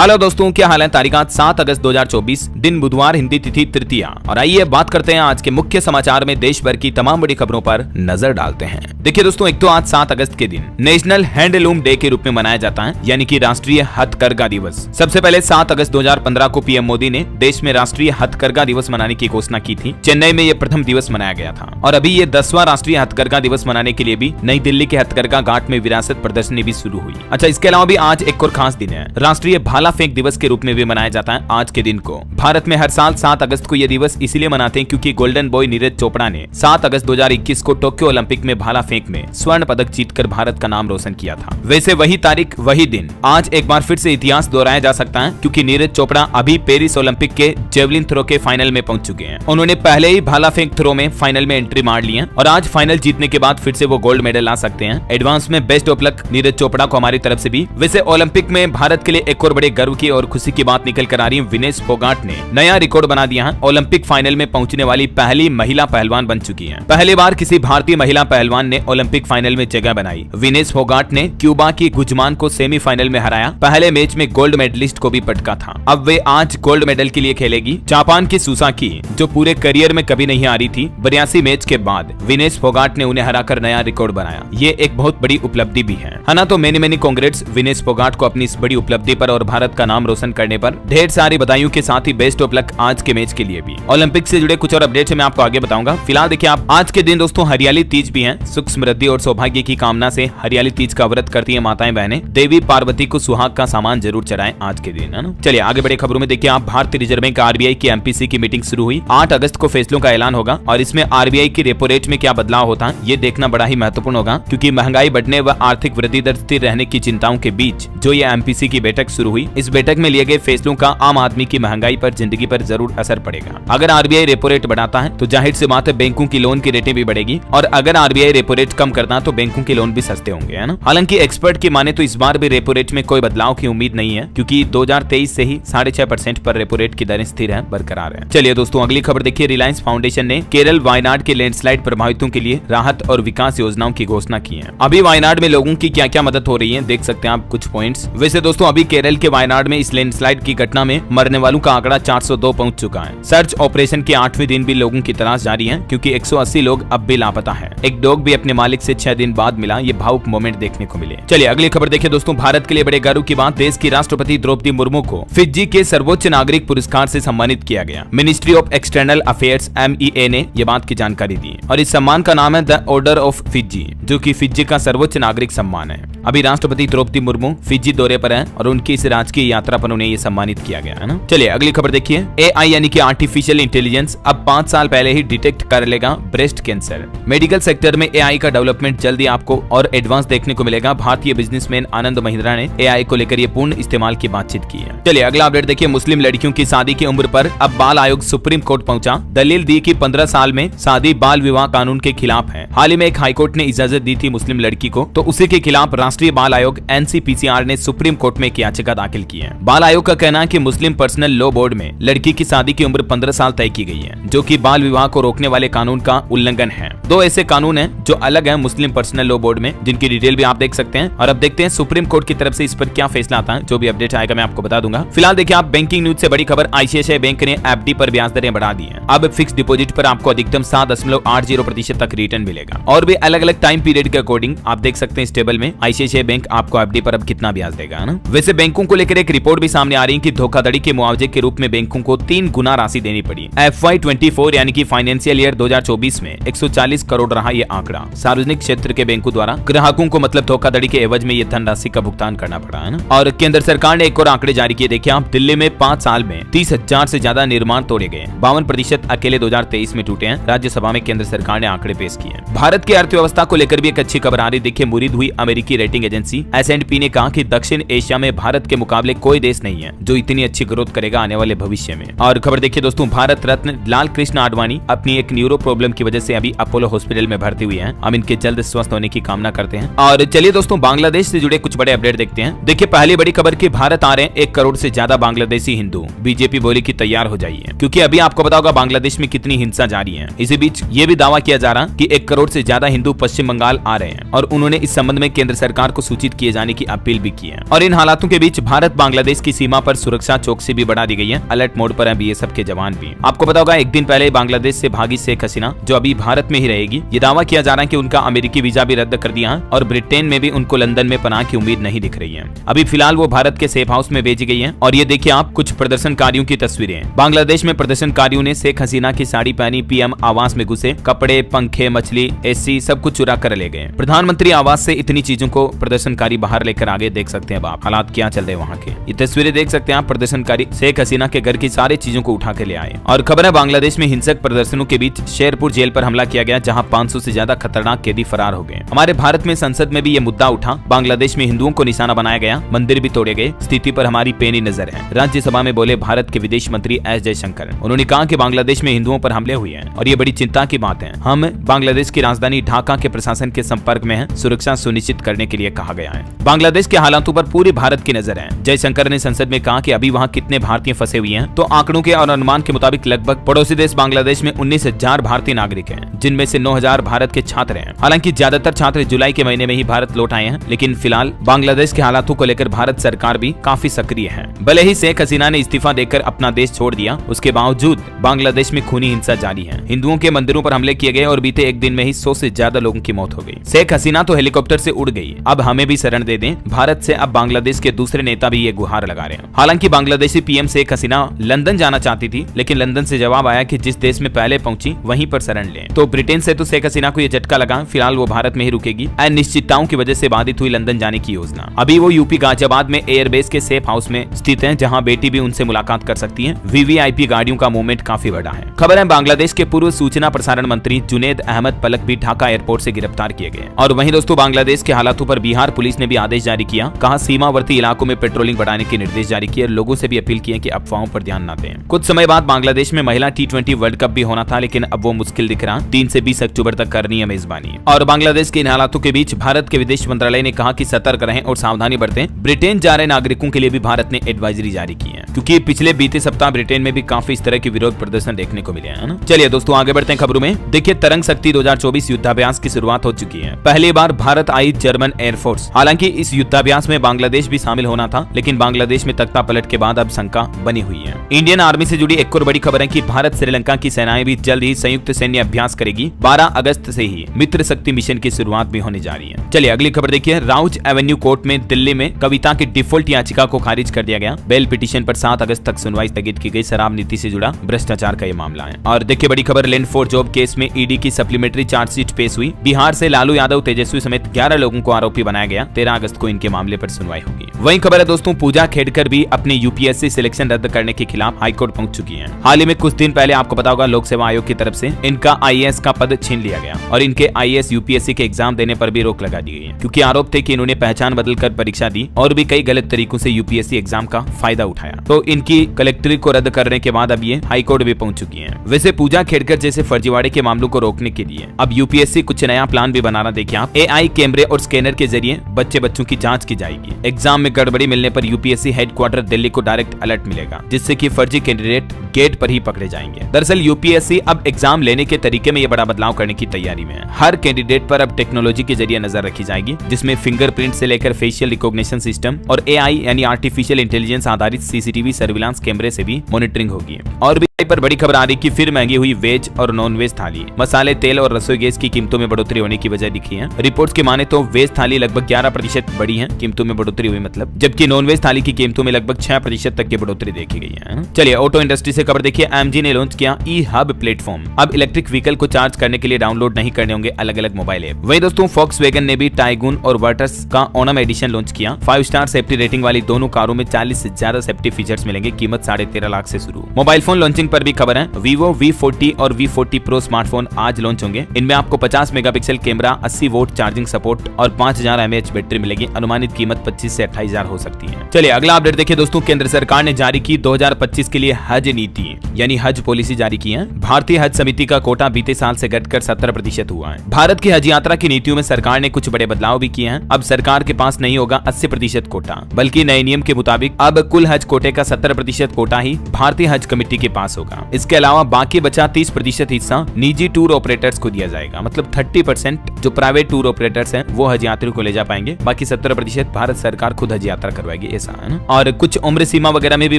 Hello दोस्तों, क्या हाल है। तारीख 7 अगस्त 2024, दिन बुधवार, हिंदी तिथि तृतीया। और आइए बात करते हैं आज के मुख्य समाचार में देश भर की तमाम बड़ी खबरों पर नजर डालते हैं। देखिए दोस्तों, एक तो आज 7 अगस्त के दिन नेशनल हैंडलूम डे के रूप में मनाया जाता है, यानी कि राष्ट्रीय हथकरघा दिवस। सबसे पहले 7 अगस्त 2015 को पीएम मोदी ने देश में राष्ट्रीय हथकरघा दिवस मनाने की घोषणा की थी। चेन्नई में यह प्रथम दिवस मनाया गया था और अभी ये 10वां राष्ट्रीय हथकरघा दिवस मनाने के लिए भी नई दिल्ली के हथकरघा घाट में विरासत प्रदर्शनी भी शुरू हुई। अच्छा, इसके अलावा भी आज एक और खास दिन है, राष्ट्रीय भाला फेंक दिवस के रूप में भी मनाया जाता है। आज के दिन को भारत में हर साल 7 अगस्त को यह दिवस इसलिए मनाते हैं क्योंकि गोल्डन बॉय नीरज चोपड़ा ने 7 अगस्त 2021 को टोक्यो ओलंपिक में भाला फेंक में स्वर्ण पदक जीतकर भारत का नाम रोशन किया था। वैसे वही तारीख वही दिन आज एक बार फिर से इतिहास दोहराया जा सकता है क्योंकि नीरज चोपड़ा अभी पेरिस ओलंपिक के जेवलिन थ्रो के फाइनल में पहुंच चुके हैं। उन्होंने पहले ही भाला फेंक थ्रो में फाइनल में एंट्री मार ली है और आज फाइनल जीतने के बाद फिर से वो गोल्ड मेडल ला सकते हैं। एडवांस में best of luck Neeraj Chopra को हमारी तरफ से भी। वैसे ओलंपिक में भारत के लिए एक और बड़े गर्व की और खुशी की बात निकल कर आ रही है। विनेश फोगाट ने नया रिकॉर्ड बना दिया है, ओलंपिक फाइनल में पहुंचने वाली पहली महिला पहलवान बन चुकी हैं। पहली बार किसी भारतीय महिला पहलवान ने ओलंपिक फाइनल में जगह बनाई। विनेश फोगाट ने क्यूबा की गुजमान को सेमीफाइनल में हराया। पहले मैच में गोल्ड मेडलिस्ट को भी पटका था। अब वे आज गोल्ड मेडल के लिए खेलेगी। जापान की सुसाकी, जो पूरे करियर में कभी नहीं हारी थी, 82 मैच के बाद विनेश फोगाट ने उन्हें हराकर नया रिकॉर्ड बनाया। ये एक बहुत बड़ी उपलब्धि भी है ना। तो मेनी कांग्रेट्स विनेश फोगाट को अपनी इस बड़ी उपलब्धि पर और भारत का नाम रोशन करने पर। ढेर सारी बधाइयों के साथ ही बेस्ट ऑफ लक आज के मैच के लिए भी। ओलंपिक से जुड़े कुछ और अपडेट्स मैं आपको आगे बताऊंगा। फिलहाल देखिए, आप आज के दिन दोस्तों हरियाली तीज भी है। सुख समृद्धि और सौभाग्य की कामना से हरियाली तीज का व्रत करती है माताएं बहनें। देवी पार्वती को सुहाग का सामान जरूर चढ़ाएं आज के दिन, है ना। चलिए आगे बढ़े खबरों में। देखिए आप, भारतीय रिजर्व बैंक आरबीआई की एमपीसी की मीटिंग शुरू हुई। 8 अगस्त को फैसलों का ऐलान होगा और इसमें आरबीआई की रेपो रेट में क्या बदलाव होता है ये देखना बड़ा ही महत्वपूर्ण होगा क्योंकि महंगाई बढ़ने व आर्थिक वृद्धि दर स्थिर रहने की चिंताओं के बीच जो ये एमपीसी की बैठक शुरू हुई। इस बैठक में लिए गए फैसलों का आम आदमी की महंगाई पर, जिंदगी पर जरूर असर पड़ेगा। अगर आरबीआई रेपो रेट बढ़ाता है तो जाहिर सी बात है बैंकों की लोन की रेटें भी बढ़ेगी और अगर आरबीआई रेपो रेट कम करता है तो बैंकों के लोन भी सस्ते होंगे, है ना। हालांकि एक्सपर्ट की माने तो इस बार भी रेपो रेट में कोई बदलाव की उम्मीद नहीं है क्योंकि 2023 से ही 6.5% पर रेपो रेट की दरें स्थिर है, बरकरार है। चलिए दोस्तों अगली खबर देखिए। रिलायंस फाउंडेशन ने केरल वायनाड के लैंडस्लाइड प्रभावितों के लिए राहत और विकास योजनाओं की घोषणा की है। अभी वायनाड में लोगों की क्या क्या मदद हो रही है देख सकते हैं आप कुछ पॉइंट्स। वैसे दोस्तों अभी केरल के वायनाड में इस लैंडस्लाइड की घटना में मरने वालों का आंकड़ा 402 पहुंच चुका है। सर्च ऑपरेशन के 8वें दिन भी लोगों की तलाश जारी है क्योंकि 180 लोग अब भी लापता हैं। एक डॉग भी अपने मालिक से 6 दिन बाद मिला। ये भावुक मोमेंट देखने को मिले। चलिए अगली खबर देखिए दोस्तों। भारत के लिए बड़े गर्व की बात, देश की राष्ट्रपति द्रौपदी मुर्मू को फिजी के सर्वोच्च नागरिक पुरस्कार से सम्मानित किया गया। Ministry of external affairs MEA ने यह बात की जानकारी दी और इस सम्मान का नाम है द ऑर्डर ऑफ फिजी, जो कि फिजी का सर्वोच्च नागरिक सम्मान है। अभी राष्ट्रपति द्रौपदी मुर्मू फिजी दौरे पर है और उनकी इस राजकीय यात्रा पर उन्हें ये सम्मानित किया गया, है ना। चलिए अगली खबर देखिए। AI यानी कि आर्टिफिशियल इंटेलिजेंस अब 5 साल पहले ही डिटेक्ट कर लेगा ब्रेस्ट कैंसर। मेडिकल सेक्टर में AI का डेवलपमेंट जल्दी आपको और एडवांस देखने को मिलेगा। भारतीय बिजनेसमैन आनंद महिंद्रा ने AI को लेकर ये पूर्ण इस्तेमाल की बातचीत की है। चलिए अगला अपडेट देखिए। मुस्लिम लड़कियों की शादी की उम्र पर अब बाल आयोग सुप्रीम कोर्ट पहुंचा। दलील दी कि 15 साल में शादी बाल विवाह कानून के खिलाफ है। हाल ही में एक हाईकोर्ट ने इजाजत दी थी मुस्लिम लड़की को, तो उसी के खिलाफ राष्ट्रीय बाल आयोग NCPCR ने सुप्रीम कोर्ट में एक याचिका दाखिल की है। बाल आयोग का कहना है कि मुस्लिम पर्सनल लॉ बोर्ड में लड़की की शादी की उम्र 15 साल तय की गई है, जो कि बाल विवाह को रोकने वाले कानून का उल्लंघन है। 2 ऐसे कानून हैं जो अलग हैं मुस्लिम पर्सनल लॉ बोर्ड में, जिनकी डिटेल भी आप देख सकते हैं। और अब देखते हैं सुप्रीम कोर्ट की तरफ से इस पर क्या फैसला आता है। जो भी अपडेट आएगा मैं आपको बता दूंगा। फिलहाल देखिए आप, बैंकिंग न्यूज से बड़ी खबर, ICICI बैंक ने FD पर ब्याज दरें बढ़ा दी है। अब फिक्स डिपॉजिट पर आपको अधिकतम 7.80% तक रिटर्न मिलेगा और भी अलग अलग टाइम पीरियड के अकॉर्डिंग आप देख सकते हैं इस टेबल में ICICI बैंक आपको FD पर अब कितना ब्याज देगा, है ना। वैसे बैंकों को लेकर एक रिपोर्ट भी सामने आ रही है कि धोखाधड़ी के मुआवजे के रूप में बैंकों को 3 गुना राशि देनी पड़ी। FY24 यानी कि फाइनेंशियल ईयर 2024 में 140 करोड़ रहा ये आंकड़ा। सार्वजनिक क्षेत्र के बैंकों द्वारा ग्राहकों को मतलब धोखाधड़ी के एवज में ये धनराशि का भुगतान करना पड़ा, है ना। और केंद्र सरकार ने एक और आंकड़े जारी किए। देखिए आप, दिल्ली में 5 साल में 30,000 से ज्यादा निर्माण तोड़े गए। 52% अकेले 2023 में टूटे हैं। राज्यसभा में केंद्र सरकार ने आंकड़े पेश किए। भारत की अर्थव्यवस्था को लेकर भी एक अच्छी खबर आ रही। देखिए मुरीद हुई अमेरिकी रेटिंग एजेंसी S&P ने कहा कि दक्षिण एशिया में भारत के मुकाबले कोई देश नहीं है जो इतनी अच्छी ग्रोथ करेगा आने वाले भविष्य में। और खबर देखिए दोस्तों, भारत रत्न लाल कृष्ण आडवाणी अपनी एक न्यूरो प्रॉब्लम की वजह से अभी अपोलो हॉस्पिटल में भर्ती हुई हैं। हम इनके जल्द स्वस्थ होने की कामना करते हैं। और चलिए दोस्तों, बांग्लादेश से जुड़े कुछ बड़े अपडेट देखते हैं। देखिए पहली बड़ी खबर कि भारत आ रहे हैं 1 करोड़ से ज्यादा बांग्लादेशी हिंदू। बीजेपी बोली कि तैयार हो जाइए, क्योंकि अभी आपको पता होगा बांग्लादेश में कितनी हिंसा जारी है। इसी बीच ये भी दावा किया जा रहा कि 1 करोड़ से ज्यादा हिंदू पश्चिम बंगाल आ रहे हैं और उन्होंने इस संबंध में केंद्र सरकार को सूचित किए जाने की अपील भी की है। और इन हालातों के बीच भारत भारत बांग्लादेश की सीमा पर सुरक्षा चौकसी भी बढ़ा दी गई है। अलर्ट मोड पर है बीएसएफ के जवान भी। आपको पता होगा एक दिन पहले बांग्लादेश से भागी शेख हसीना, जो अभी भारत में ही रहेगी। ये दावा किया जा रहा है कि उनका अमेरिकी वीजा भी रद्द कर दिया है और ब्रिटेन में भी उनको लंदन में पनाह की उम्मीद नहीं दिख रही है। अभी फिलहाल वो भारत के सेफ हाउस में भेजी गई है। और ये देखिए आप कुछ प्रदर्शनकारियों की तस्वीरें। बांग्लादेश में प्रदर्शनकारियों ने शेख हसीना की साड़ी पहनी, पीएम आवास में घुसे, कपड़े, पंखे, मछली, एसी सब कुछ चुरा कर ले गए। प्रधानमंत्री आवास से इतनी चीजों को प्रदर्शनकारी बाहर लेकर आगे। देख सकते हैं आप हालात क्या चल रहे हैं वहाँ के। ये तस्वीरें देख सकते हैं आप, प्रदर्शनकारी शेख हसीना के घर की सारी चीजों को उठा के ले आए। और खबर है बांग्लादेश में हिंसक प्रदर्शनों के बीच शेरपुर जेल पर हमला किया गया, जहां 500 से ज्यादा खतरनाक कैदी फरार हो गए। हमारे भारत में संसद में भी ये मुद्दा उठा। बांग्लादेश में हिंदुओं को निशाना बनाया गया, मंदिर भी तोड़े गए। स्थिति पर हमारी पैनी नजर है। राज्यसभा में बोले भारत के विदेश मंत्री एस जयशंकर। उन्होंने कहा कि बांग्लादेश में हिंदुओं पर हमले हुए हैं और ये बड़ी चिंता की बात है। हम बांग्लादेश की राजधानी ढाका के प्रशासन के संपर्क में हैं, सुरक्षा सुनिश्चित करने के लिए कहा गया है। बांग्लादेश के हालातों पर पूरे भारत की नजर है। जयशंकर ने संसद में कहा कि अभी वहाँ कितने भारतीय फंसे हुए हैं, तो आंकड़ों के और अनुमान के मुताबिक लगभग पड़ोसी देश बांग्लादेश में 19,000 भारतीय नागरिक हैं, जिनमें से 9,000 भारत के छात्र हैं। हालांकि ज्यादातर छात्र जुलाई के महीने में ही भारत लौट आए हैं, लेकिन फिलहाल बांग्लादेश के हालातों को लेकर भारत सरकार भी काफी सक्रिय है। भले ही शेख हसीना ने इस्तीफा देकर अपना देश छोड़ दिया, उसके बावजूद बांग्लादेश में खूनी हिंसा जारी है। हिंदुओं के मंदिरों पर हमले किए गए और बीते एक दिन में ही 100 से ज्यादा लोगों की मौत हो गई। शेख हसीना तो हेलीकॉप्टर से उड़ गई, अब हमें भी शरण दे दें। भारत से अब बांग्लादेश के दूसरे नेता भी ये गुहार लगा रहे हैं। हालांकि बांग्लादेशी पीएम शेख हसीना लंदन जाना चाहती थी, लेकिन लंदन से जवाब आया कि जिस देश में पहले पहुंची वहीं पर शरण लें। तो ब्रिटेन से तो शेख हसीना को ये झटका लगा। फिलहाल वो भारत में ही रुकेगी। अनिश्चितताओं की वजह से बाधित हुई लंदन जाने की योजना। अभी वो यूपी गाजियाबाद में एयरबेस के सेफ हाउस में स्थित है, जहां बेटी भी उनसे मुलाकात कर सकती है। वीवीआईपी गाड़ियों का मूवमेंट काफी बड़ा है। खबर है बांग्लादेश के पूर्व सूचना प्रसारण मंत्री जुनेद अहमद पलक भी ढाका एयरपोर्ट से गिरफ्तार किए गए। और वहीं दोस्तों बांग्लादेश के हालातों पर बिहार पुलिस ने भी आदेश जारी किया। कहा सीमावर्ती इलाकों में पेट्रोलिंग बढ़ाने के निर्देश जारी किए। लोगों से भी अपील की है कि अफवाहों पर ध्यान न दें। कुछ समय बाद बांग्लादेश में महिला T20 वर्ल्ड कप भी होना था, लेकिन अब वो मुश्किल दिख रहा। 3 से 20 अक्टूबर तक करनी है मेजबानी। और बांग्लादेश के इन हालातों के बीच भारत के विदेश मंत्रालय ने कहा कि सतर्क रहें और सावधानी बरतें। ब्रिटेन जा रहे नागरिकों के लिए भी भारत ने एडवाइजरी जारी की है, क्योंकि पिछले बीते सप्ताह ब्रिटेन में भी काफी इस तरह के विरोध प्रदर्शन देखने को मिले हैं ना। चलिए दोस्तों आगे बढ़ते हैं खबरों में। देखिए तरंग शक्ति 2024 युद्धाभ्यास की शुरुआत हो चुकी है। पहली बार भारत आई जर्मन एयरफोर्स। हालांकि इस युद्धाभ्यास में बांग्लादेश भी शामिल होना था, लेकिन बांग्लादेश में तख्ता पलट के बाद अब शंका बनी हुई है। इंडियन आर्मी से जुड़ी एक और बड़ी खबर है कि भारत श्रीलंका की सेनाएं भी जल्द ही संयुक्त सैन्य अभ्यास करेगी। 12 अगस्त से ही मित्र शक्ति मिशन की शुरुआत भी होने जा रही है। चलिए अगली खबर देखिए। राउज एवेन्यू कोर्ट में दिल्ली में कविता की डिफॉल्ट याचिका को खारिज कर दिया गया। बेल पिटीशन पर 7 अगस्त तक सुनवाई स्थगित की गई। शराब नीति से जुड़ा भ्रष्टाचार का ये मामला है। और देखिए बड़ी खबर, लैंड फॉर जॉब केस में ईडी की सप्लीमेंट्री चार्जशीट पेश हुई। बिहार से लालू यादव, तेजस्वी समेत 11 लोगों को आरोपी बनाया गया। 13 अगस्त को इनके मामले पर सुनवाई होगी। वहीं खबर है दोस्तों, पूजा खेड़कर भी अपनी यूपीएससी सिलेक्शन रद्द करने के खिलाफ हाईकोर्ट पहुंच चुकी हैं। हाल ही में कुछ दिन पहले आपको पता होगा लोक सेवा आयोग की तरफ से इनका आईएएस का पद छीन लिया गया और इनके आईएएस यूपीएससी के एग्जाम देने पर भी रोक लगा दी गई है, क्योंकि आरोप थे कि इन्होंने पहचान बदलकर परीक्षा दी और भी कई गलत तरीकों से यूपीएससी एग्जाम का फायदा उठाया। तो इनकी कलेक्टरी को रद्द करने के बाद अब ये हाईकोर्ट भी पहुंच चुकी है। वैसे पूजा खेड़कर जैसे फर्जीवाड़े के मामलों को रोकने के लिए अब यूपीएससी कुछ नया प्लान भी बना रहा। देखिए आप, एआई कैमरे और स्कैनर के जरिए बच्चों की जांच की जाएगी। एग्जाम में गड़बड़ी मिलने पर यूपीएससी हेडक्वार्टर दिल्ली को डायरेक्ट अलर्ट मिलेगा, जिससे कि फर्जी कैंडिडेट गेट पर ही पकड़े जाएंगे। दरअसल यूपीएससी अब एग्जाम लेने के तरीके में ये बड़ा बदलाव करने की तैयारी में है। हर कैंडिडेट पर अब टेक्नोलॉजी के जरिए नजर रखी जाएगी, जिसमें फिंगरप्रिंट से लेकर फेशियल रिकॉग्निशन सिस्टम और एआई यानी आर्टिफिशियल इंटेलिजेंस आधारित सीसीटीवी सर्विलांस कैमरे से भी मॉनिटरिंग होगी। और भी पर बड़ी खबर आ रही कि फिर महंगी हुई वेज और नॉन वेज थाली। मसाले, तेल और रसोई गैस की कीमतों में बढ़ोतरी होने की वजह दिखी है। रिपोर्ट्स की माने तो वेज थाली लगभग 11% बढ़ी है, कीमतों में बढ़ोतरी हुई मतलब, जबकि नॉन वेज थाली की कीमतों में लगभग 6% तक की बढ़ोतरी देखी गई है। चलिए ऑटो इंडस्ट्री से खबर देखिए। एमजी ने लॉन्च किया ई हब प्लेटफॉर्म। अब इलेक्ट्रिक व्हीकल को चार्ज करने के लिए डाउनलोड नहीं करने होंगे अलग अलग मोबाइल ऐप। वही दोस्तों फॉक्सवैगन ने भी टाइगून और वर्टस का ओनम एडिशन लॉन्च किया। 5 स्टार सेफ्टी रेटिंग वाली दोनों कारों में 40 से ज्यादा सेफ्टी फीचर्स मिलेंगे। कीमत 13.5 लाख से शुरू। मोबाइल फोन लॉन्चिंग पर भी खबर है। Vivo V40 और V40 Pro स्मार्टफोन आज लॉन्च होंगे। इनमें आपको 50 megapixel camera, 80 volt charging support और 5000 mAh बैटरी मिलेगी। अनुमानित कीमत 25 से 28,000 हो सकती है। चलिए अगला अपडेट देखिए दोस्तों। केंद्र सरकार ने जारी की 2025 के लिए हज नीति यानी हज पॉलिसी जारी की है। भारतीय हज समिति का कोटा बीते साल से घटकर 70% हुआ है। भारत की हज यात्रा की नीतियों में सरकार ने कुछ बड़े बदलाव भी किए हैं। अब सरकार के पास नहीं होगा 80% कोटा, बल्कि नए नियम के मुताबिक अब कुल हज कोटे का 70% कोटा ही भारतीय हज कमेटी के पास होगा। इसके अलावा बाकी बचा 30% हिस्सा निजी टूर ऑपरेटर्स को दिया जाएगा। मतलब 30% जो प्राइवेट टूर ऑपरेटर्स हैं वो हज यात्रियों को ले जा पाएंगे। बाकी 70% भारत सरकार खुद हज यात्रा करवाएगी। करवाएगी, ऐसा है ना। और कुछ उम्र सीमा वगैरह में भी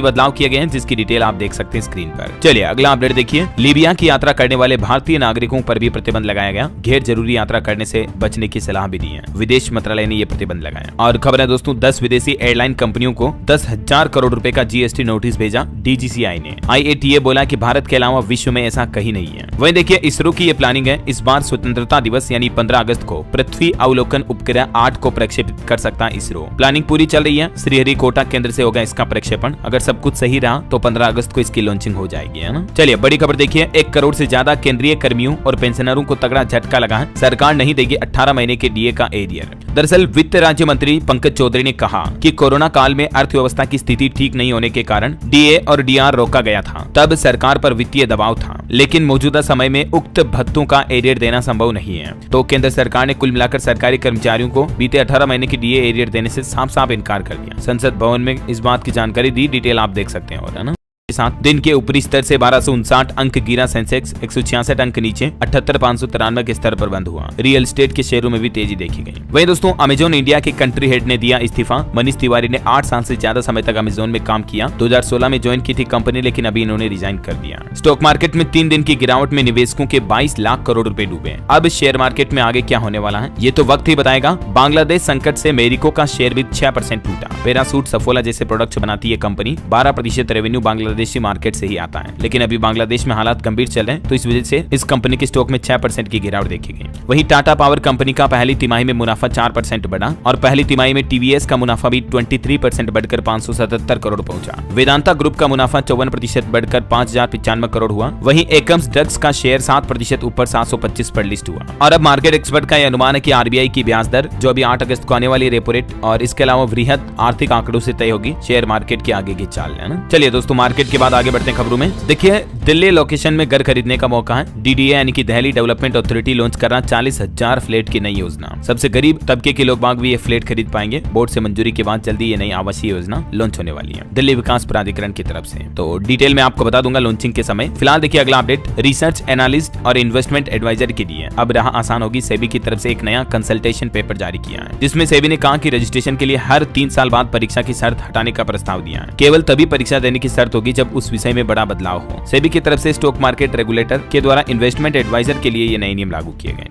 बदलाव किए गए हैं, जिसकी डिटेल आप देख सकते हैं स्क्रीन पर। चलिए अगला अपडेट देखिए। लीबिया की यात्रा करने वाले भारतीय नागरिकों पर भी प्रतिबंध लगाया गया। गैर जरूरी यात्रा करने से बचने की सलाह भी दी है। विदेश मंत्रालय ने यह प्रतिबंध लगाया। और खबर है दोस्तों, 10 विदेशी एयरलाइन कंपनियों को 10,000 करोड़ रुपए का जीएसटी नोटिस भेजा डीजीसीआई ने। IATA बोला कि भारत के अलावा विश्व में ऐसा कहीं नहीं है। वहीं देखिए इसरो की ये प्लानिंग है, इस बार स्वतंत्रता दिवस यानी 15 अगस्त को पृथ्वी अवलोकन उपग्रह 8 को प्रक्षेपित कर सकता है इसरो। प्लानिंग पूरी चल रही है। श्रीहरिकोटा केंद्र से होगा इसका प्रक्षेपण। अगर सब कुछ सही रहा तो 15 अगस्त को इसकी लॉन्चिंग हो जाएगी, है ना। चलिए बड़ी खबर देखिए। 1 करोड़ से ज्यादा केंद्रीय कर्मियों और पेंशनरों को तगड़ा झटका लगा है। सरकार नहीं देगी 18 महीने के डीए का एरियर। दरअसल वित्त राज्य मंत्री पंकज चौधरी ने कहा कि कोरोना काल में अर्थव्यवस्था की स्थिति ठीक नहीं होने के कारण डीए और डीआर रोका गया था। तब सरकार पर वित्तीय दबाव था, लेकिन मौजूदा समय में उक्त भत्तों का एरियर देना संभव नहीं है। तो केंद्र सरकार ने कुल मिलाकर सरकारी कर्मचारियों को बीते 18 महीने की डीए एरियर देने से साफ साफ इनकार कर दिया। संसद भवन में इस बात की जानकारी दी, डिटेल आप देख सकते हैं, और है ना। साथ दिन के ऊपरी स्तर से 1259 अंक गिरा सेंसेक्स, 166 अंक नीचे 78,593 के स्तर पर बंद हुआ। रियल एस्टेट के शेयरों में भी तेजी देखी गई। वहीं दोस्तों अमेजॉन इंडिया के कंट्री हेड ने दिया इस्तीफा। मनीष तिवारी ने 8 साल से ज्यादा समय तक अमेजॉन में काम किया। 2016 में ज्वाइन की थी कंपनी, लेकिन अभी इन्होंने रिजाइन कर दिया। स्टॉक मार्केट में 3 दिन की गिरावट में निवेशकों के 22 लाख करोड़ रुपए डूबे। अब शेयर मार्केट में आगे क्या होने वाला है ये तो वक्त ही बताएगा। बांग्लादेश संकट से मेरिको का शेयर भी 6% टूटा। पैरासूट, सफोला जैसे प्रोडक्ट्स बनाती है कंपनी। 12% रेवेन्यू बांग्लादेशी मार्केट से ही आता है, लेकिन अभी बांग्लादेश में हालात गंभीर चल रहे हैं, तो इस वजह से इस कंपनी के स्टॉक में 6% की गिरावट देखी गई। वहीं टाटा पावर कंपनी का पहली तिमाही में मुनाफा 4% बढ़ा और पहली तिमाही में टीवीएस का मुनाफा भी 23% बढ़कर 577 करोड़ पहुंचा। वेदांता ग्रुप का मुनाफा 54% बढ़कर 5,095 करोड़ हुआ। वहीं एकम्स ड्रग्स का शेयर 7% ऊपर 725 पर लिस्ट हुआ। और अब मार्केट एक्सपर्ट का यह अनुमान है कि आरबीआई की ब्याज दर जो अभी 8 अगस्त को आने वाली रेपो रेट और इसके अलावा वृहद आर्थिक आंकड़ों से तय होगी शेयर मार्केट की आगे की चाल, है ना। चलिए दोस्तों मार्केट के बाद आगे बढ़ते हैं खबरों में। देखिए दिल्ली लोकेशन में घर खरीदने का मौका है। डीडीए यानी कि दिल्ली डेवलपमेंट अथॉरिटी लॉन्च कर रहा 40,000 फ्लैट की नई योजना। सबसे गरीब तबके के लोग बाग भी ये फ्लैट खरीद पाएंगे। बोर्ड से मंजूरी के बाद जल्दी ये नई आवासीय योजना लॉन्च होने वाली है दिल्ली विकास प्राधिकरण की तरफ से। तो डिटेल में आपको बता दूंगा लॉन्चिंग के समय। फिलहाल देखिए अगला अपडेट, रिसर्च एनालिस्ट और इन्वेस्टमेंट एडवाइजर के लिए अब राह आसान होगी। सेबी की तरफ से एक नया कंसल्टेशन पेपर जारी किया है, जिसमें सेबी ने कहा कि रजिस्ट्रेशन के लिए हर 3 साल बाद परीक्षा की शर्त हटाने का प्रस्ताव दिया है। केवल तभी परीक्षा देने की शर्त होगी जब उस विषय में बड़ा बदलाव हो। सेबी की तरफ से स्टॉक मार्केट रेगुलेटर के द्वारा इन्वेस्टमेंट एडवाइजर के लिए ये नए नियम लागू किए गए।